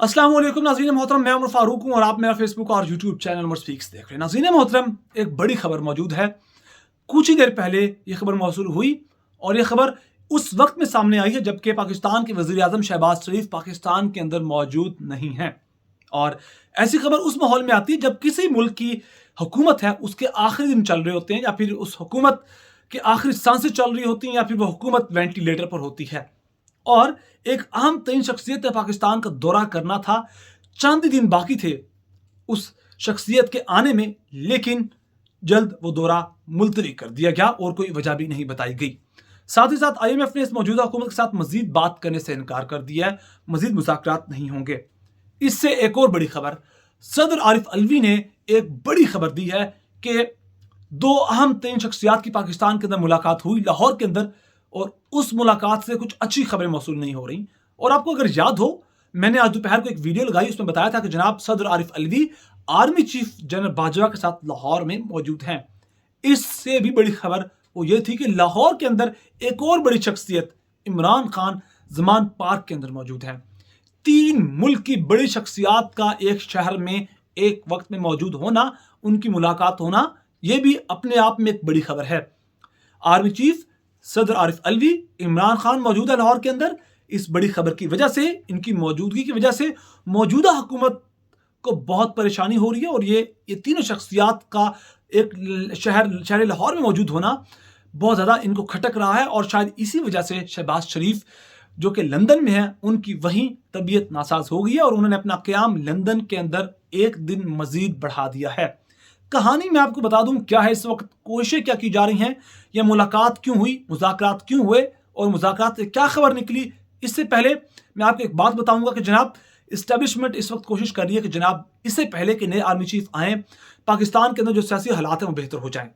अस्सलाम वालेकुम नाज़रीन मोहतरम, मैं उमर फारूक हूँ और आप मेरा फेसबुक और यूट्यूब चैनल उमर स्पीक्स देख रहे हैं। नाज़रीन मोहतरम, एक बड़ी खबर मौजूद है। कुछ ही देर पहले ये खबर मौसूल हुई और ये खबर उस वक्त में सामने आई है जबकि पाकिस्तान के वज़ीर आज़म शहबाज शरीफ पाकिस्तान के अंदर मौजूद नहीं हैं। और ऐसी खबर उस माहौल में आती है जब किसी मुल्क की हुकूमत है, उसके आखिरी दिन चल रहे होते हैं, या फिर उस हुकूमत की आखिरी सांसें चल रही होती हैं, या फिर वो हुकूमत वेंटिलेटर पर होती है और एक अहम तरीन शख्सियत ने पाकिस्तान का दौरा करना था। चंद दिन बाकी थे उस शख्सियत के आने में, लेकिन जल्द वो दौरा मुलतवी कर दिया गया और कोई वजह भी नहीं बताई गई। साथ ही साथ IMF ने इस मौजूदा हुकूमत के साथ मजीद बात करने से इनकार कर दिया है, मजीद मुज़ाकरात नहीं होंगे। इससे एक और बड़ी खबर, सदर आरिफ अलवी ने एक बड़ी खबर दी है कि दो अहम तरीन शख्सियात की पाकिस्तान के अंदर मुलाकात हुई लाहौर के अंदर, और उस मुलाकात से कुछ अच्छी खबरें मौसूल नहीं हो रही। और आपको अगर याद हो, मैंने आज दोपहर को एक वीडियो लगाई, उसमें बताया था कि जनाब सदर Arif Alvi army chief general Bajwa के साथ लाहौर में मौजूद हैं। इससे भी बड़ी खबर वो ये थी कि लाहौर के अंदर एक और बड़ी शख्सियत इमरान खान जमान पार्क के अंदर मौजूद हैं। 3 मुल्क की बड़ी शख्सियात का एक शहर में एक वक्त में मौजूद होना, उनकी मुलाकात होना, यह भी अपने आप में एक बड़ी खबर है। आर्मी चीफ सदर आरिफ अलवी, इमरान खान मौजूद है लाहौर के अंदर। इस बड़ी खबर की वजह से, इनकी मौजूदगी की वजह से मौजूदा हुकूमत को बहुत परेशानी हो रही है और ये तीनों शख्सियात का एक शहर लाहौर में मौजूद होना बहुत ज़्यादा इनको खटक रहा है। और शायद इसी वजह से शहबाज शरीफ जो कि लंदन में है, उनकी वहीं तबीयत नासाज हो गई है और उन्होंने अपना क़याम लंदन के अंदर एक दिन मजीद बढ़ा दिया है। कहानी मैं आपको बता दूं क्या है, इस वक्त कोशिशें क्या की जा रही हैं, यह मुलाकात क्यों हुई, मुज़ाकरात क्यों हुए और मुज़ाकरात से क्या खबर निकली। इससे पहले मैं आपको एक बात बताऊंगा कि जनाब इस्टेब्लिशमेंट इस वक्त कोशिश कर रही है कि जनाब इससे पहले कि नए आर्मी चीफ आएँ, पाकिस्तान के अंदर जो सियासी हालात हैं वो बेहतर हो जाएं,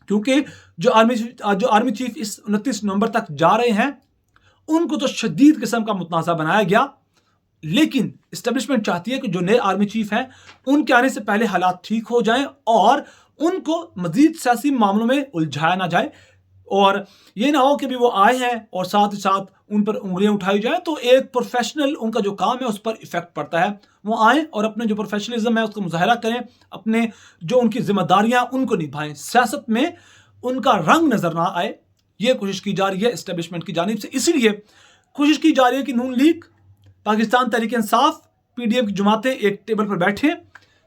क्योंकि जो आर्मी चीफ इस 29 नवंबर तक जा रहे हैं, उनको तो शदीद किस्म का मुतनाज़ा बनाया गया, लेकिन इस्टेब्लिशमेंट चाहती है कि जो नए आर्मी चीफ हैं उनके आने से पहले हालात ठीक हो जाएं और उनको मजीद सियासी मामलों में उलझाया ना जाए, और ये ना हो कि भी वो आए हैं और साथ ही साथ उन पर उंगलियां उठाई जाए तो एक प्रोफेशनल उनका जो काम है उस पर इफेक्ट पड़ता है। वो आए और अपने जो प्रोफेशनलिज्म है उसका मुजाहरा करें, अपने जो उनकी जिम्मेदारियां उनको निभाएं, सियासत में उनका रंग नजर ना आए। ये कोशिश की जा रही है इस्टेब्लिशमेंट की जानिब से। इसीलिए कोशिश की जा रही है कि नून लीग, पाकिस्तान तहरीक इंसाफ, PDM की जमातें एक टेबल पर बैठे।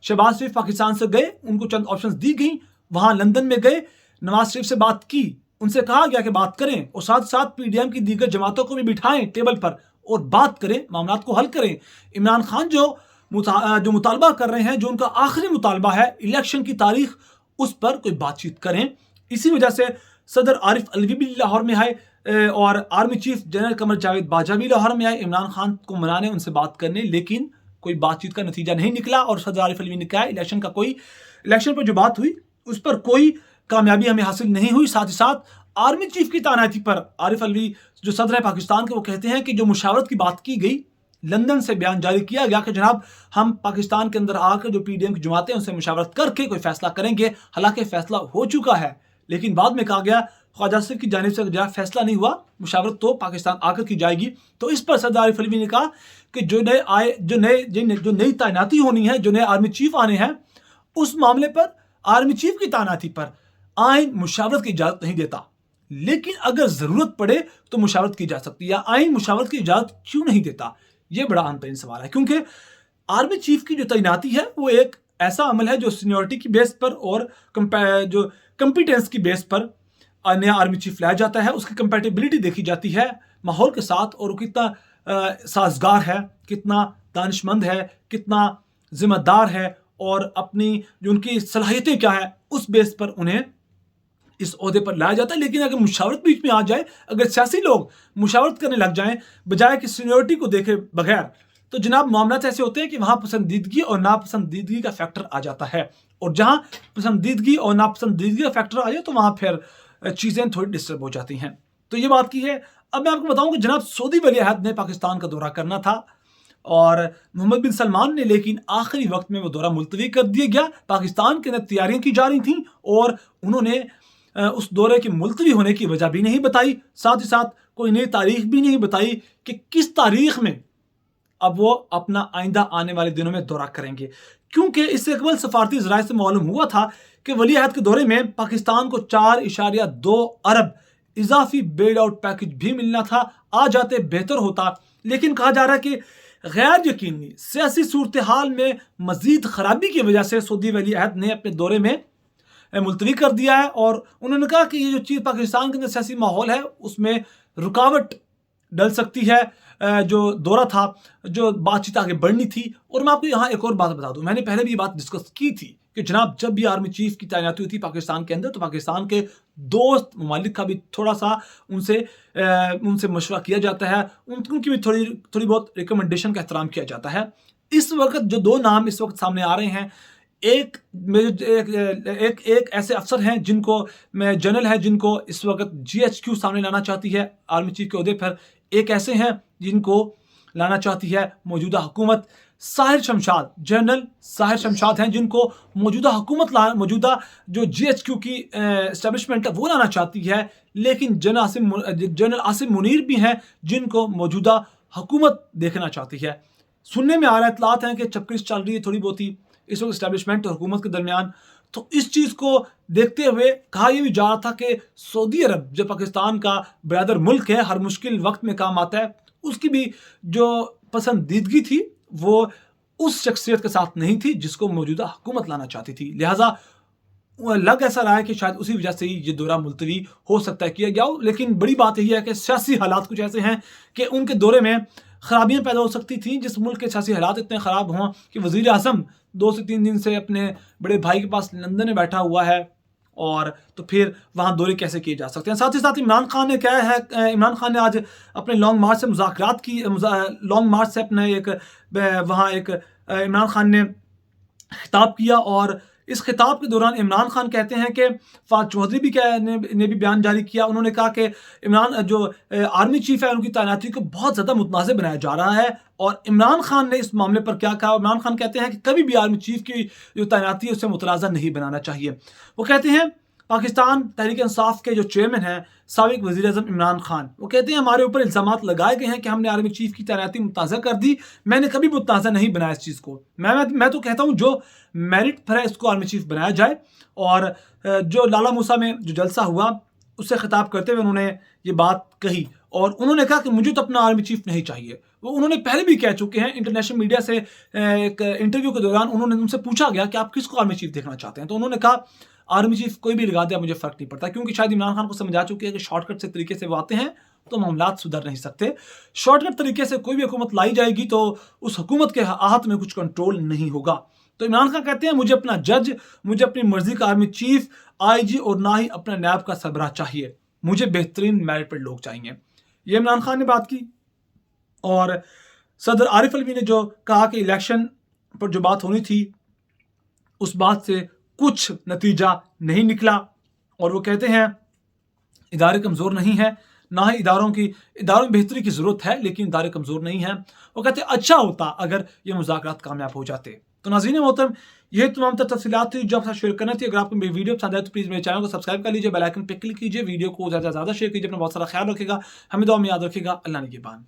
शहबाज शरीफ पाकिस्तान से गए, उनको चंद ऑप्शंस दी गई, वहां लंदन में गए, नवाज शरीफ से बात की, उनसे कहा गया कि बात करें और साथ साथ PDM की दीगर जमातों को भी बिठाएं टेबल पर और बात करें, मामला को हल करें। इमरान खान जो मुतालबा कर रहे हैं, जो उनका आखिरी मुतालबा है इलेक्शन की तारीख, उस पर कोई बातचीत करें। इसी वजह से सदर आरिफ अलवी भी लाहौर में आए और army chief general Qamar Javed Bajwa भी लाहौर में आए इमरान खान को मनाने, उनसे बात करने, लेकिन कोई बातचीत का नतीजा नहीं निकला। और सदर आरिफ अलवी ने कहा इलेक्शन पर जो बात हुई उस पर कोई कामयाबी हमें हासिल नहीं हुई। साथ ही साथ आर्मी चीफ की तैनाती पर आरिफ अलवी जो सदर है पाकिस्तान के, वो कहते हैं कि जो मुशावरत की बात की गई, लंदन से बयान जारी किया गया कि जनाब हम पाकिस्तान के अंदर आकर जो PDM की जमातें उनसे मुशावरत करके कोई फैसला करेंगे। हालांकि फैसला हो चुका है, लेकिन बाद में कहा गया ख्वाजा सिर्फ की जानिब से जब फैसला नहीं हुआ, मुशावरत तो पाकिस्तान आकर की जाएगी। तो इस पर सदर आरिफ अलवी ने कहा कि जो नई तैनाती होनी है, जो नए आर्मी चीफ आने हैं, उस मामले पर आर्मी चीफ की तैनाती पर आइन मुशावरत की इजाजत नहीं देता, लेकिन अगर जरूरत पड़े तो मुशावरत की जा सकती है। आइन मुशावरत की इजाजत क्यों नहीं देता, यह बड़ा अहम सवाल है, क्योंकि आर्मी चीफ की जो तैनाती है वो एक ऐसा अमल है जो सीनियरिटी की बेस पर और जो कंपिटेंस की बेस पर नया आर्मी चीफ लाया जाता है। उसकी कंपैटिबिलिटी देखी जाती है माहौल के साथ, और वो कितना साजगार है, कितना दानिशमंद है, कितना जिम्मेदार है, और अपनी जो उनकी सलाहियतें क्या है, उस बेस पर उन्हें इस ओहदे पर लाया जाता है। लेकिन अगर मुशावरत बीच में आ जाए, अगर सियासी लोग मुशावरत करने लग जाएं बजाय कि सीनियरिटी को देखे बगैर, तो जनाब मामला ऐसे होते हैं कि वहां पसंदीदगी और नापसंदीदगी का फैक्टर आ जाता है, और जहां पसंदीदगी और नापसंदीदगी का फैक्टर आ जाए तो वहां फिर चीज़ें थोड़ी डिस्टर्ब हो जाती हैं। तो ये बात की है। अब मैं आपको बताऊं कि जनाब सऊदी वली-ए-अहद ने पाकिस्तान का दौरा करना था और मोहम्मद बिन सलमान ने, लेकिन आखिरी वक्त में वो दौरा मुलतवी कर दिया गया। पाकिस्तान के अंदर तैयारियां की जा रही थी और उन्होंने उस दौरे के मुलतवी होने की वजह भी नहीं बताई, साथ ही साथ कोई नई तारीख भी नहीं बताई कि किस तारीख में अब वो अपना आइंदा आने वाले दिनों में दौरा करेंगे, क्योंकि इससे कबल सफारती ज़राए से मालूम हुआ था कि वली अहद के दौरे में पाकिस्तान को 4.2 अरब इजाफी बेल आउट पैकेज भी मिलना था। आ जाते बेहतर होता, लेकिन कहा जा रहा है कि गैर यकीनी सियासी सूरत हाल में मजीद खराबी की वजह से सऊदी वली अहद ने अपने दौरे में मुलतवी कर दिया है। और उन्होंने कहा कि ये जो चीज़ पाकिस्तान के अंदर सियासी माहौल है उसमें रुकावट डल सकती है। जो दौरा था, जो बातचीत आगे बढ़नी थी। और मैं आपको यहाँ एक और बात बता दूं, मैंने पहले भी ये बात डिस्कस की थी कि जनाब जब भी आर्मी चीफ की तैनाती हुई थी पाकिस्तान के अंदर, तो पाकिस्तान के दोस्त ममालिक का भी थोड़ा सा उनसे मशवरा किया जाता है, उनकी भी थोड़ी बहुत रिकमेंडेशन का एहतराम किया जाता है। इस वक्त जो दो नाम इस वक्त सामने आ रहे हैं, एक ऐसे अफसर हैं जिनको जनरल है जिनको इस वक्त GHQ सामने लाना चाहती है आर्मी चीफ के ओहदे पर। एक ऐसे हैं जिनको लाना चाहती है मौजूदा हुकूमत, साहिर शमशाद, जनरल साहिर शमशाद हैं जिनको मौजूदा जो GHQ की एस्टेब्लिशमेंट है वो लाना चाहती है। लेकिन जनरल आसिम मुनीर भी हैं जिनको मौजूदा हुकूमत देखना चाहती है। सुनने में आ रहा है, इतलात हैं कि चपकरिश चल रही है थोड़ी बहुत ही इस वक्त एस्टेब्लिशमेंट और हुकूमत के दरमियान। तो इस चीज़ को देखते हुए कहा यह भी जा रहा था कि सऊदी अरब जो पाकिस्तान का ब्रदर मुल्क है, हर मुश्किल वक्त में काम आता है, उसकी भी जो पसंदीदगी थी वो उस शख्सियत के साथ नहीं थी जिसको मौजूदा हुकूमत लाना चाहती थी। लिहाजा लग ऐसा रहा है कि शायद उसी वजह से ही ये दौरा मुलतवी हो सकता है किया गया हो। लेकिन बड़ी बात यही है कि सियासी हालात कुछ ऐसे हैं कि उनके दौरे में खराबियां पैदा हो सकती थी। जिस मुल्क के सियासी हालात इतने ख़राब हों कि वज़ीर आज़म 2 से 3 दिन से अपने बड़े भाई के पास लंदन में बैठा हुआ है, और तो फिर वहाँ दौरे कैसे किए जा सकते हैं। साथ ही साथ इमरान खान ने क्या है, इमरान खान ने आज अपने लॉन्ग मार्च से मुज़ाकरात की, लॉन्ग मार्च से अपने इमरान खान ने खिताब किया। और इस खिताब के दौरान इमरान खान कहते हैं कि फाद चौधरी भी ने भी बयान जारी किया। उन्होंने कहा कि इमरान जो आर्मी चीफ है उनकी तैनाती को बहुत ज़्यादा मुतनाज़ बनाया जा रहा है। और इमरान खान ने इस मामले पर क्या कहा, इमरान खान कहते हैं कि कभी भी आर्मी चीफ की जो तैनाती है उसे मुतनाज़ा नहीं बनाना चाहिए। वो कहते हैं पाकिस्तान तहरीक इंसाफ के जो चेयरमैन हैं साबिक वज़ीर आज़म इमरान खान, वो कहते हैं हमारे ऊपर इल्ज़ामात लगाए गए हैं कि हमने आर्मी चीफ की तैनाती मुतनाज़ा कर दी। मैंने कभी मुतनाज़ा नहीं बनाया इस चीज़ को। मैं तो कहता हूँ जो मेरिट पर है इसको आर्मी चीफ बनाया जाए। और जो लाला मूसा में जो जलसा हुआ उससे खिताब करते हुए उन्होंने ये बात कही, और उन्होंने कहा कि मुझे तो अपना आर्मी चीफ नहीं चाहिए। वो उन्होंने पहले भी कह चुके हैं, इंटरनेशनल मीडिया से एक इंटरव्यू के दौरान उनसे पूछा गया कि आप किसको आर्मी चीफ देखना चाहते हैं, तो उन्होंने कहा आर्मी चीफ कोई भी लगा दिया मुझे फ़र्क नहीं पड़ता, क्योंकि शायद इमरान खान को समझ आ चुकी है कि शॉर्टकट से तरीके से वो आते हैं तो मामलात सुधर नहीं सकते। शॉर्टकट तरीके से कोई भी हुकूमत लाई जाएगी तो उस हुकूमत के हाथ में कुछ कंट्रोल नहीं होगा। तो इमरान खान कहते हैं मुझे अपना जज, मुझे अपनी मर्जी का आर्मी चीफ, IG और ना ही अपना नैब का सरबराह चाहिए, मुझे बेहतरीन मेरिट पर लोग चाहिए। ये इमरान खान ने बात की। और सदर आरिफ अलवी ने जो कहा कि इलेक्शन पर जो बात होनी थी उस बात से कुछ नतीजा नहीं निकला, और वो कहते हैं इदारे कमज़ोर नहीं है, ना ही इदारों में बेहतरी की ज़रूरत है, लेकिन इदारे कमज़ोर नहीं हैं। वो कहते हैं अच्छा होता अगर ये मुज़ाकरात कामयाब हो जाते। तो नाज़रीन मोहतरम, ये तमाम तफसीलात थी जो आपके साथ शेयर करना थी। अगर आपको मेरी वीडियो पसंद आए तो प्लीज़ मेरे चैनल को सब्सक्राइब कर लीजिए, बेल आइकन पर क्लिक कीजिए, वीडियो को ज़्यादा से ज़्यादा शेयर कीजिए। अपना बहुत सारा ख्याल रखिएगा, हमें दुआ में याद रखिएगा। अल्लाह निगहबान।